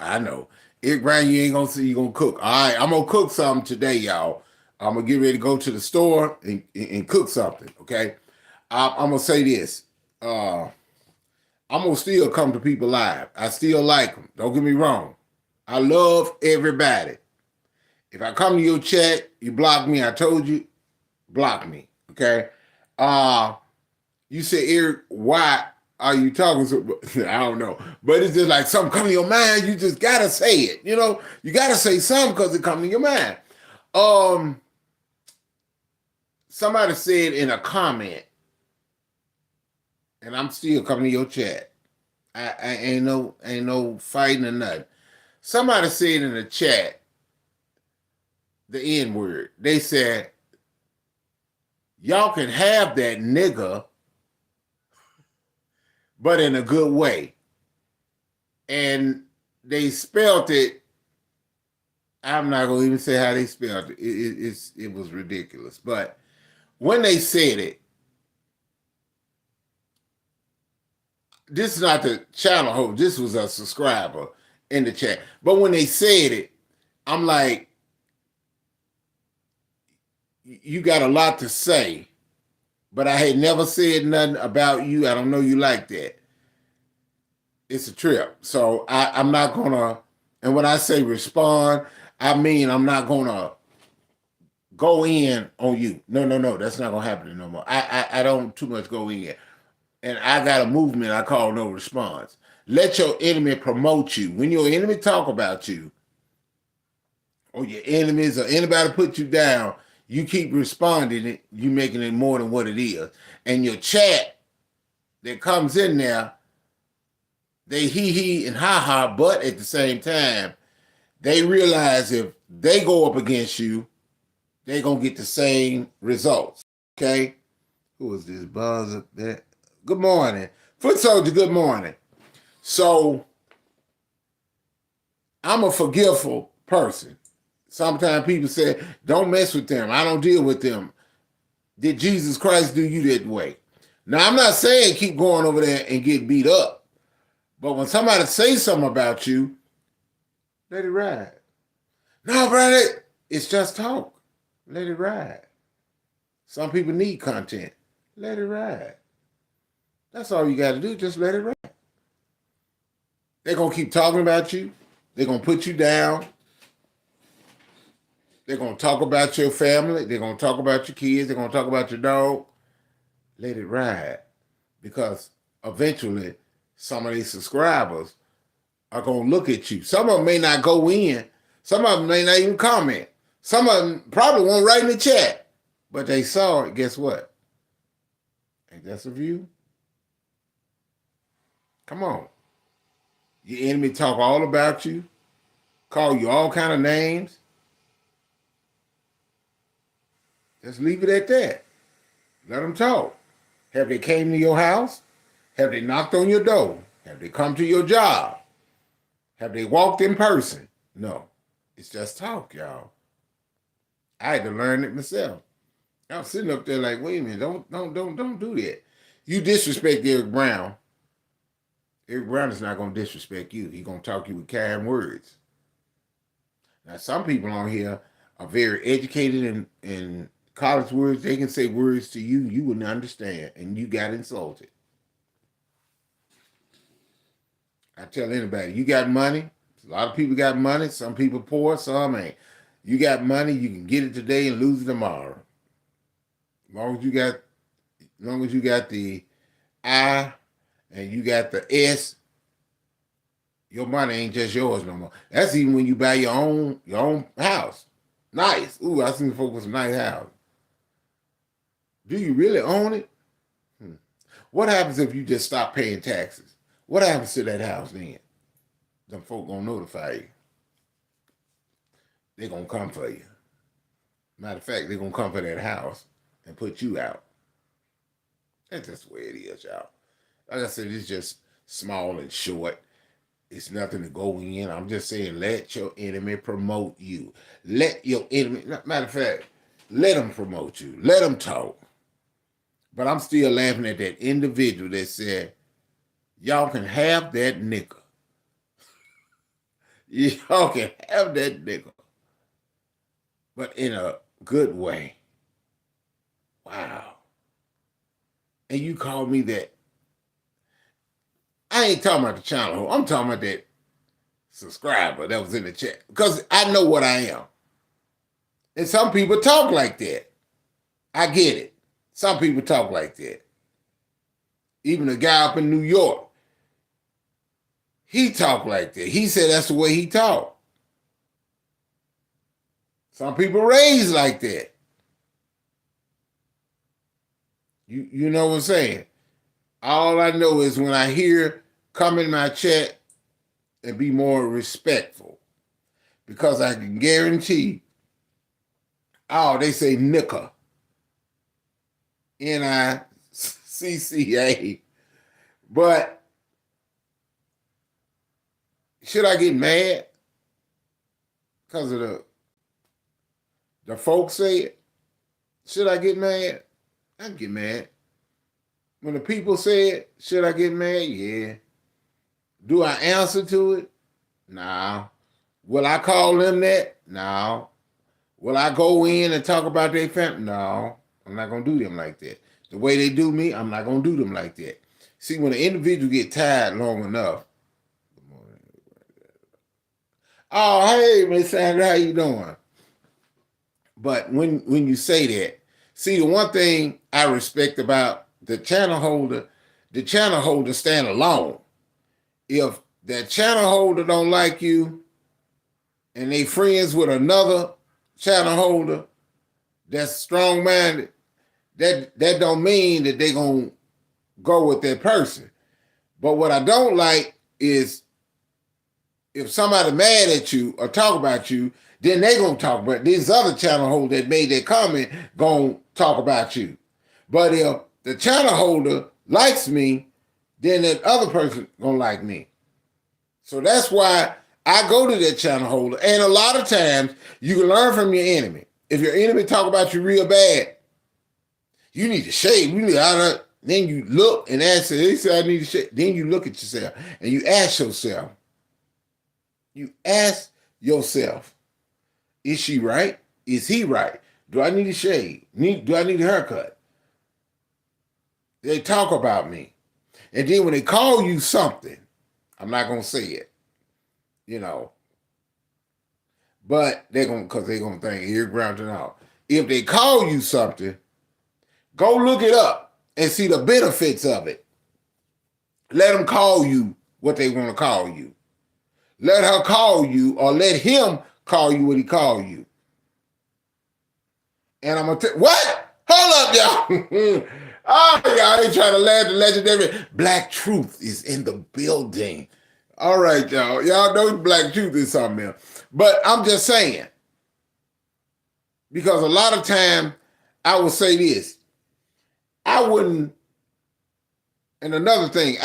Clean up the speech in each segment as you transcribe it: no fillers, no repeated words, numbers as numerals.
I know. Eric Brown, you ain't gonna see you gonna cook. All right, I'm gonna cook something today, y'all. I'm gonna get ready to go to the store and cook something. Okay. I'm gonna say this. Uh, I'm gonna still come to people live. I still like them. Don't get me wrong. I love everybody. If I come to your chat, you block me. I told you, block me. Okay. Uh, you said, Eric, why are you talking so? I don't know, but it's just like something come to your mind. You just gotta say it. You gotta say something because it come to your mind. Um, Somebody said in a comment, and I'm still coming to your chat. I ain't no fighting or nothing. Somebody said in the chat the N word. They said y'all can have that nigga, but in a good way. And they spelled it. I'm not gonna even say how they spelled it. It was ridiculous. But when they said it, this is not the channel host. This was a subscriber in the chat. But when they said it, I'm like, you got a lot to say, but I had never said nothing about you. I don't know you like that. It's a trip. So I'm not gonna, and when I say respond, I mean I'm not gonna go in on you. No. That's not gonna happen no more. I don't too much go in. And I got a movement I call no response. Let your enemy promote you. When your enemy talk about you, or your enemies or anybody put you down, you keep responding it, you making it more than what it is. And your chat that comes in there, they he and ha ha, but at the same time, they realize if they go up against you, they're gonna get the same results. Okay? Who is this buzz up there? Good morning. Foot soldier, good morning. So I'm a forgiveful person. Sometimes people say, don't mess with them. I don't deal with them. Did Jesus Christ do you that way? Now, I'm not saying keep going over there and get beat up. But when somebody says something about you, let it ride. No, brother, it's just talk. Let it ride. Some people need content. Let it ride. That's all you got to do. Just let it ride. They're going to keep talking about you. They're going to put you down. They're going to talk about your family. They're going to talk about your kids. They're going to talk about your dog. Let it ride. Because eventually, some of these subscribers are going to look at you. Some of them may not go in. Some of them may not even comment. Some of them probably won't write in the chat. But they saw it. Guess what? Ain't that a view? Come on. Your enemy talk all about you. Call you all kind of names. Just leave it at that. Let them talk. Have they came to your house? Have they knocked on your door? Have they come to your job? Have they walked in person? No. It's just talk, y'all. I had to learn it myself. I was sitting up there like, wait a minute, don't do that. You disrespect Eric Brown. Eric Brown is not gonna disrespect you. He's gonna talk you with kind words. Now, some people on here are very educated in college words. They can say words to you you wouldn't understand, and you got insulted. I tell anybody, you got money. A lot of people got money. Some people poor, some ain't. You got money, you can get it today and lose it tomorrow. As long as you got the I and you got the S, your money ain't just yours no more. That's even when you buy your own house. Nice. Ooh, I seen folks with some nice house. Do you really own it? What happens if you just stop paying taxes? What happens to that house then? Them folk gonna notify you. They gonna come for you. Matter of fact, they gonna come for that house and put you out. That's just the way it is, y'all. Like I said, it's just small and short. It's nothing to go in. I'm just saying, let your enemy promote you. Let your enemy, matter of fact, let them promote you. Let them talk. But I'm still laughing at that individual that said, y'all can have that nigga. Y'all can have that nigga, but in a good way. Wow. And you call me that. I ain't talking about the channel. I'm talking about that subscriber that was in the chat. Because I know what I am. And some people talk like that. I get it. Some people talk like that. Even a guy up in New York, he talked like that. He said that's the way he talked. Some people raised like that. You know what I'm saying? All I know is when I hear come in my chat and be more respectful. Because I can guarantee, they say nicka. Nicca. But should I get mad because of the folks say it? Should I get mad? I can get mad. When the people say it, should I get mad? Yeah. Do I answer to it? No. Will I call them that? No. Will I go in and talk about their family? No. I'm not going to do them like that. The way they do me, I'm not going to do them like that. See, when an individual get tired long enough, oh, hey, Miss Sandra, how you doing? But when you say that, see, the one thing I respect about the channel holder stand alone. If that channel holder don't like you and they friends with another channel holder that's strong-minded, that don't mean that they gonna go with that person. But what I don't like is if somebody mad at you or talk about you, then they gonna talk about this other channel holder that made that comment gonna talk about you. But if the channel holder likes me, then that other person gonna like me. So that's why I go to that channel holder. And a lot of times you can learn from your enemy. If your enemy talk about you real bad, you need to shave. You need then you look and ask, they say I need to shave. Then you look at yourself and you ask yourself, is she right? Is he right? Do I need a shave? Do I need a haircut? They talk about me. And then when they call you something, I'm not going to say it, but because they're going to think you're grounded out. If they call you something, go look it up and see the benefits of it. Let them call you what they want to call you. Let her call you or let him call you what he called you. And I'm going to tell what? Hold up, y'all. Oh, y'all ain't trying to laugh the legendary. Black Truth is in the building. All right, y'all. Y'all know Black Truth is something else. But I'm just saying, because a lot of time I will say this. I wouldn't, and another thing,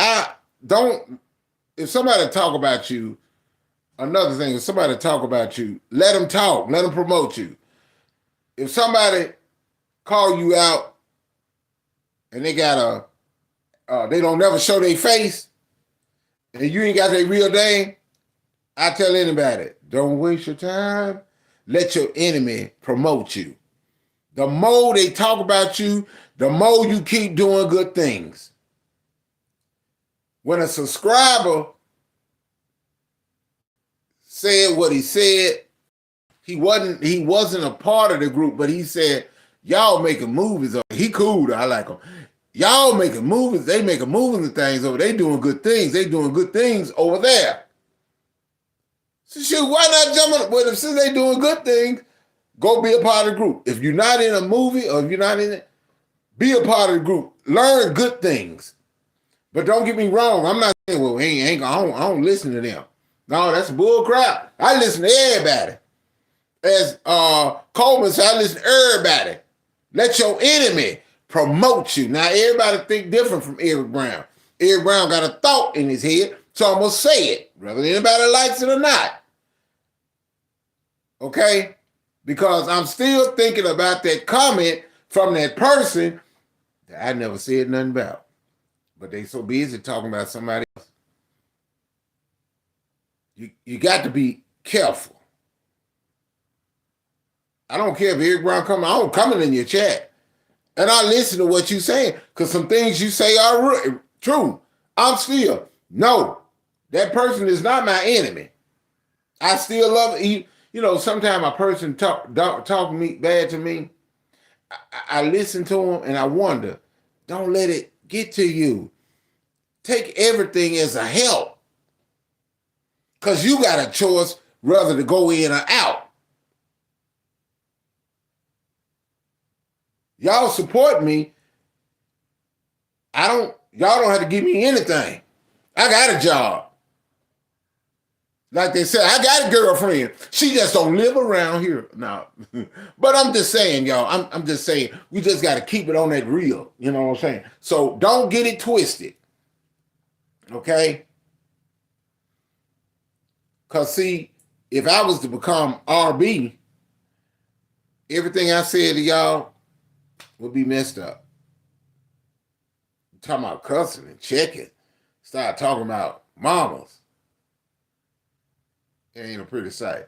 if somebody talk about you, another thing, if somebody talk about you, let them talk, let them promote you. If somebody call you out and they got they don't never show their face and you ain't got their real name, I tell anybody, don't waste your time. Let your enemy promote you. The more they talk about you, the more you keep doing good things. When a subscriber said what he said, he wasn't a part of the group, but he said, y'all making movies. He cool though, I like him. Y'all making movies, they making movies and things over. They doing good things. They doing good things over there. So shoot, why not jump on? Well, since they doing good things, go be a part of the group. If you're not in a movie or if you're not in it, be a part of the group. Learn good things. But don't get me wrong. I'm not saying, well, I don't listen to them. No, that's bull crap. I listen to everybody. As Coleman said, I listen to everybody. Let your enemy promote you. Now, everybody think different from Eric Brown. Eric Brown got a thought in his head, so I'm going to say it, whether anybody likes it or not. Okay? Because I'm still thinking about that comment from that person that I never said nothing about. But they so busy talking about somebody else. You got to be careful. I don't care if Eric Brown coming. I don't coming in your chat, and I listen to what you saying because some things you say are true. I'm still no. That person is not my enemy. I still love you. You know, sometimes a person talk me bad to me. I listen to them and I wonder. Don't let it get to you. Take everything as a help, because you got a choice whether to go in or out. Y'all support me. Y'all don't have to give me anything. I got a job. Like they said, I got a girlfriend. She just don't live around here. No. But I'm just saying, y'all, I'm just saying, we just got to keep it on that real. You know what I'm saying? So don't get it twisted. Okay? Because, see, if I was to become RB, everything I said to y'all would be messed up. I'm talking about cussing and checking. Start talking about mamas. It ain't a pretty sight.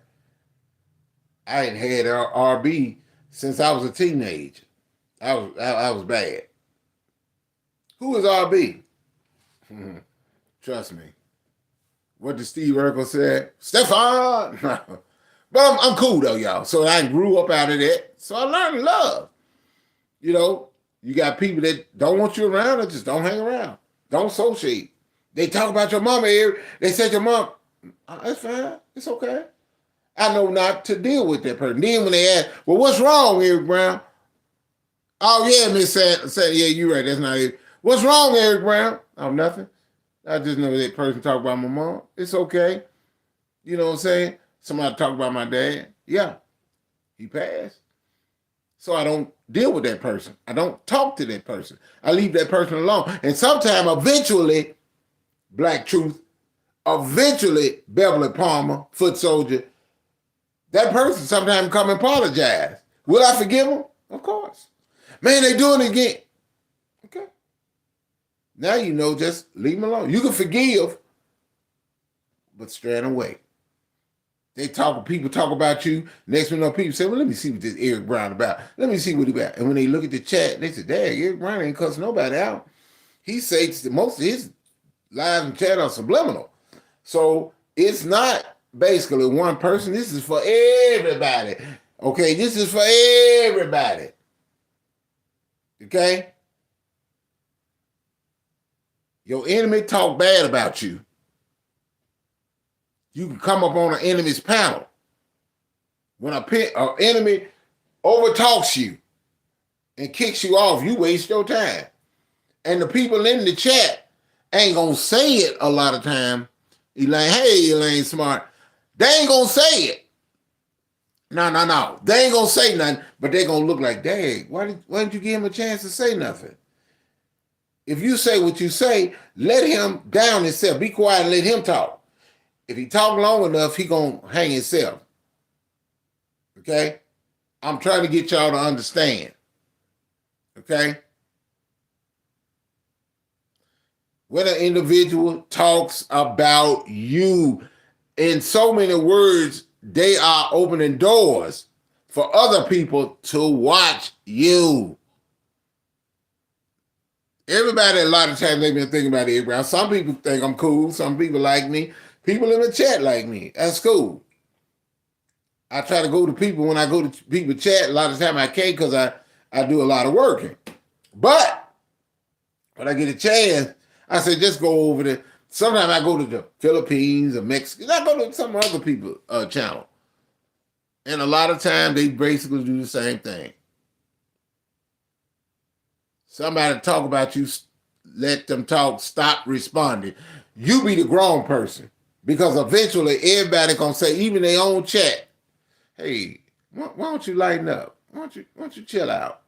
I ain't had RB since I was a teenager. I was bad. Who is RB? Trust me. What did Steve Urkel say? Stefan! But I'm cool though, y'all. So I grew up out of that. So I learned to love. You know, you got people that don't want you around or just don't hang around. Don't associate. They talk about your mama, Eric. They said your mom. That's fine. It's okay. I know not to deal with that person. Then when they ask, well, what's wrong, Eric Brown? Oh, yeah, Miss said, yeah, you're right. That's not it. What's wrong, Eric Brown? Oh, nothing. I just know that person talk about my mom. It's okay. You know what I'm saying? Somebody talk about my dad. Yeah, he passed. So I don't deal with that person. I don't talk to that person. I leave that person alone. And sometime, eventually, Black Truth, eventually, Beverly Palmer, Foot Soldier, that person sometimes come and apologize. Will I forgive them? Of course. Man, they doing it again. Okay. Now you know, just leave them alone. You can forgive, but strand away. People talk about you. Next thing you know, people say, well, let me see what this Eric Brown about. Let me see what he about. And when they look at the chat, they say, dang, Eric Brown ain't cussing nobody out. He says that most of his lives and chat are subliminal. So it's not basically one person. This is for everybody. Okay, this is for everybody. Okay? Your enemy talk bad about you. You can come up on an enemy's panel. When an enemy overtalks you and kicks you off, you waste your time. And the people in the chat ain't gonna say it a lot of time. Elaine, hey, Elaine Smart. They ain't gonna say it. No. They ain't gonna say nothing, but they gonna look like, dang, why didn't you give him a chance to say nothing? If you say what you say, let him down himself. Be quiet and let him talk. If he talk long enough, he gonna hang himself. Okay? I'm trying to get y'all to understand. Okay? When an individual talks about you in so many words, they are opening doors for other people to watch you. Everybody, a lot of times, they've been thinking about Eric Brown. Some people think I'm cool. Some people like me. People in the chat like me. That's cool. I try to go to people when I go to people chat. A lot of time I can't because I do a lot of working. But when I get a chance, I say just go over there. Sometimes I go to the Philippines or Mexico. I go to some other people's channel. And a lot of times they basically do the same thing. Somebody talk about you, let them talk, stop responding. You be the grown person. Because eventually everybody gonna say, even their own chat, hey, why don't you lighten up? Why don't you chill out?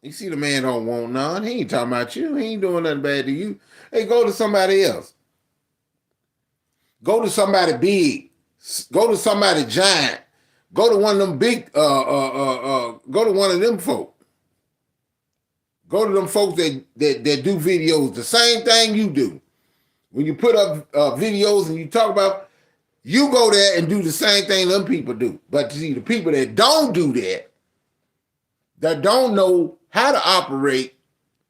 You see the man don't want none. He ain't talking about you. He ain't doing nothing bad to you. Hey, go to somebody else. Go to somebody big. Go to somebody giant. Go to one of them big, go to one of them folk. Go to them folks that do videos, the same thing you do. When you put up videos and you talk about, you go there and do the same thing them people do. But you see, the people that don't do that don't know how to operate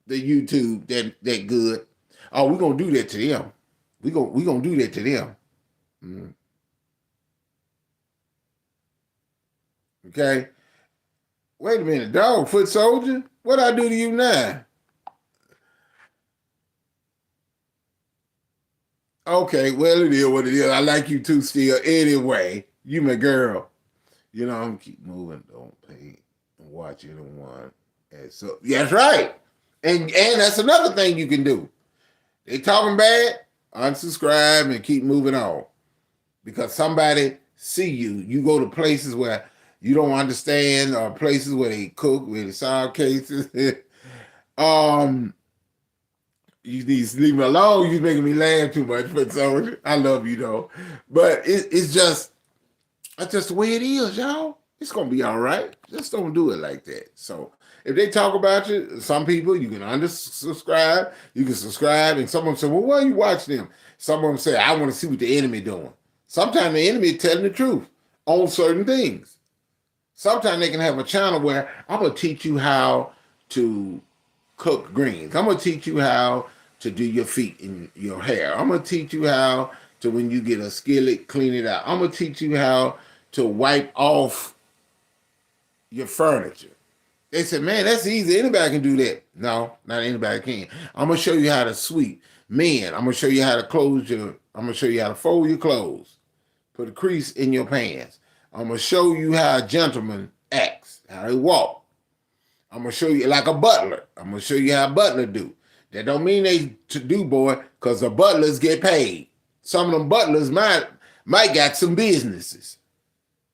the YouTube that good, oh, we're gonna do that to them. We gonna do that to them. Mm. Okay. Wait a minute, dog foot soldier. What I do to you now? Okay, well it is what it is. I like you too still. Anyway, you my girl. You know, I'm gonna keep moving. Don't pay and watch anyone. And so yeah, that's right. And that's another thing you can do. They talking bad, unsubscribe and keep moving on. Because somebody see you. You go to places where you don't understand, or places where they cook, where they solve cases. um, you need to leave me alone. You're making me laugh too much, but so I love you though. But it's just that's just the way it is, y'all. It's gonna be all right. Just don't do it like that. So if they talk about you, some people you can unsubscribe, you can subscribe, and someone say, "Well, why you watch them?" Some of them say, "I want to see what the enemy doing." Sometimes the enemy is telling the truth on certain things. Sometimes they can have a channel where I'm gonna teach you how to cook greens. I'm gonna teach you how to do your feet and your hair. I'm gonna teach you how to, when you get a skillet, clean it out. I'm gonna teach you how to wipe off your furniture. They said, man, that's easy. Anybody can do that. No, not anybody can. I'm gonna show you how to sweep. Men, I'm gonna show you how to I'm gonna show you how to fold your clothes. Put a crease in your pants. I'm gonna show you how a gentleman acts, how they walk. I'm gonna show you like a butler. I'm gonna show you how a butler do. That don't mean they to do, boy, because the butlers get paid. Some of them butlers might got some businesses.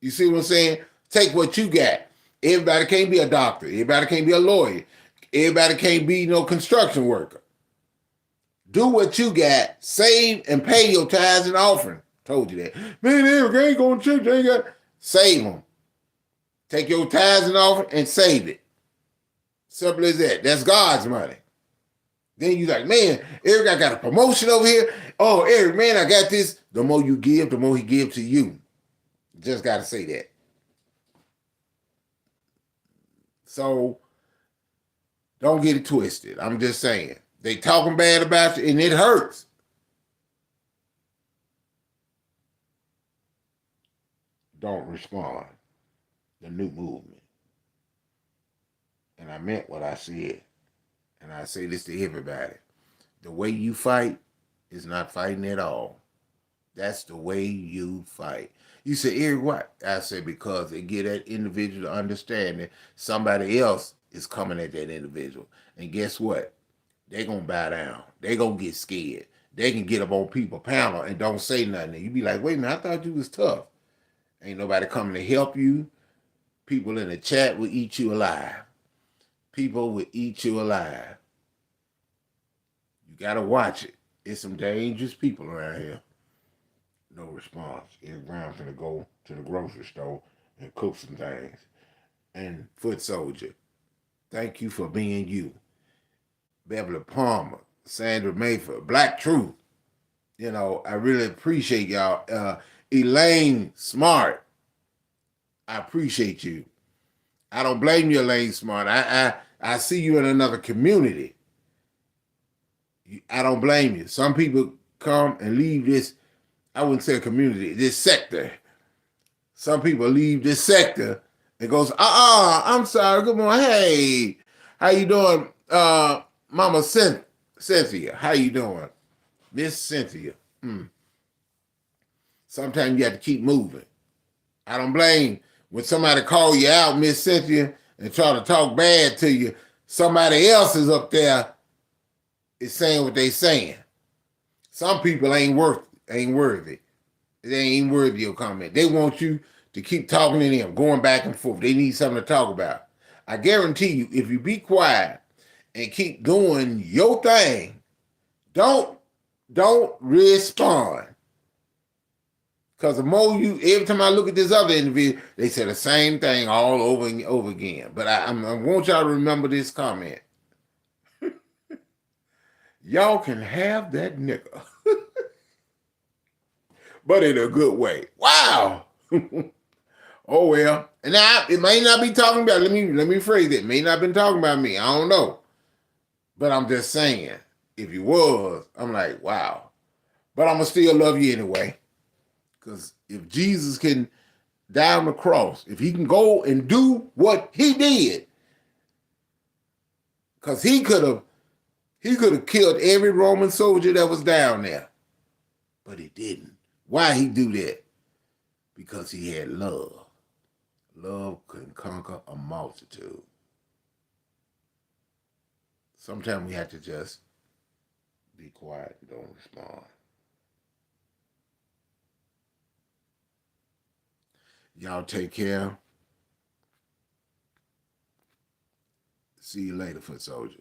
You see what I'm saying? Take what you got. Everybody can't be a doctor. Everybody can't be a lawyer. Everybody can't be no construction worker. Do what you got. Save and pay your tithes and offering. Told you that. Man, Eric, I ain't going to church. I ain't got. Save them. Take your tithes and offering and save it. Simple as that. That's God's money. Then you like, man, Eric, I got a promotion over here. Oh, Eric, man, I got this. The more you give, the more he gives to you. Just got to say that. So don't get it twisted. I'm just saying. They talking bad about you and it hurts. Don't respond. The new movement. And I meant what I said. And I say this to everybody. The way you fight is not fighting at all. That's the way you fight. You say, Eric, what? I say, because it get that individual to understand that somebody else is coming at that individual. And guess what? They're going to bow down. They're going to get scared. They can get up on people's panel and don't say nothing. And you be like, wait a minute, I thought you was tough. Ain't nobody coming to help you. People in the chat will eat you alive. People will eat you alive. You got to watch it. It's some dangerous people around here. No response. Eric Brown's gonna go to the grocery store and cook some things. And Foot Soldier, thank you for being you. Beverly Palmer, Sandra Mayford, Black Truth. You know, I really appreciate y'all. Elaine Smart, I appreciate you. I don't blame you, Elaine Smart. I see you in another community. I don't blame you. Some people come and leave this, I wouldn't say a community, this sector. Some people leave this sector and goes, I'm sorry, good morning. Hey, how you doing? Mama Cynthia, how you doing? Miss Cynthia. Sometimes you have to keep moving. I don't blame when somebody call you out, Miss Cynthia, and try to talk bad to you. Somebody else is up there is saying what they saying. Some people ain't worthy. They ain't worthy of your comment. They want you to keep talking to them, going back and forth. They need something to talk about. I guarantee you, if you be quiet and keep doing your thing, don't respond. Because the more every time I look at this other individual, they say the same thing all over and over again. But I want y'all to remember this comment. Y'all can have that nigga. but in a good way. Wow. Oh well. And now it may not be talking about. Let me phrase it. It may not been talking about me. I don't know. But I'm just saying, if you was, I'm like, wow. But I'm gonna still love you anyway. Because if Jesus can die on the cross, if he can go and do what he did, because he could have killed every Roman soldier that was down there. But he didn't. Why he do that? Because he had love. Love can conquer a multitude. Sometimes we have to just be quiet and don't respond. Y'all take care. See you later, foot soldier.